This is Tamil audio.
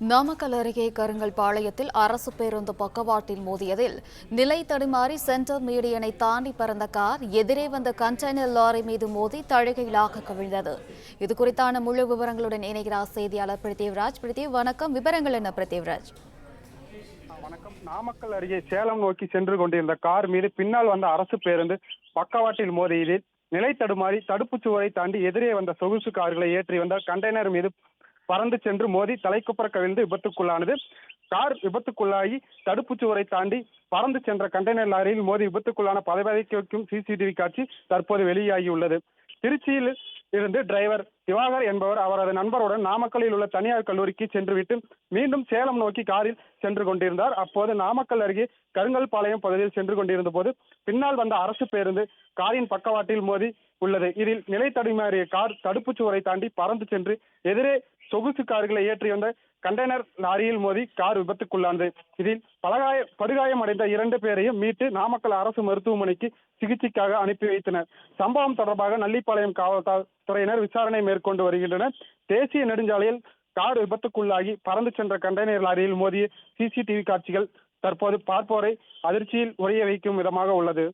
நாமக்கல் அருகே கருங்கல்பாளையத்தில் அரசு பேருந்து பக்கவாட்டில் மோதியதில் நிலை தடுமாறி சென்டர் மீடியனை தாண்டி பறந்த கார் எதிரே வந்த கண்டெய்னர் லாரி மீது மோதி தழுகையிலாக கவிழ்ந்தது. இதுகுறித்தான முழு விவரங்களுடன் இணைகிறார் செய்தியாளர் பிரித்திவ்ராஜ். வணக்கம். விவரங்கள் என்ன பிரித்திவ்ராஜ்? வணக்கம். நாமக்கல் அருகே சேலம் நோக்கி சென்று கொண்டிருந்த கார் மீது பின்னால் வந்த அரசு பேருந்து பக்கவாட்டில் மோதியதில் நிலை தடுமாறி தடுப்புச் சுவரை தாண்டி எதிரே வந்த சொகுசு கார்களை ஏற்றி வந்த கண்டெய்னர் மீது பறந்து சென்று மோதி தலைக்குப்புற கவிழ்ந்து விபத்துக்குள்ளானது. கார் விபத்துக்குள்ளாகி தடுப்புச் சுவரை தாண்டி பறந்து சென்ற கண்டெய்னர் லாரியில் மோதி விபத்துக்குள்ளான பதைபதைக்க வைக்கும் சிசிடிவி காட்சி தற்போது வெளியாகியுள்ளது. திருச்சியில் இருந்து டிரைவர் திவாகர் என்பவர் அவரது நண்பருடன் நாமக்கல்லில் உள்ள தனியார் கல்லூரிக்கு சென்றுவிட்டு மீண்டும் சேலம் நோக்கி காரில் சென்று கொண்டிருந்தார். அப்போது நாமக்கல் அருகே கருங்கல்பாளையம் பகுதியில் சென்று கொண்டிருந்த போது பின்னால் வந்த அரசு பேருந்து காரின் பக்கவாட்டில் மோதி உள்ளது. இதில் நிலை தடுமாறிய கார் தடுப்புச் சுவரை தாண்டி பறந்து சென்று எதிரே சொகுசு கார்களை ஏற்றி வந்த கண்டெய்னர் லாரியில் மோதி கார் விபத்துக்குள்ளானது. இதில் படுகாயம் அடைந்த 2 பேரையும் மீட்டு நாமக்கல் அரசு மருத்துவமனைக்கு சிகிச்சைக்காக அனுப்பி வைத்தனர். சம்பவம் தொடர்பாக நல்லிப்பாளையம் காவல்துறையினர் விசாரணை மேற்கொண்டு வருகின்றனர். தேசிய நெடுஞ்சாலையில் கார் விபத்துக்குள்ளாகி பறந்து சென்ற கண்டெய்னர் லாரியில் மோதிய சிசிடிவி காட்சிகள் தற்போது பார்ப்போரை அதிர்ச்சியில் உறைய வைக்கும் விதமாக உள்ளது.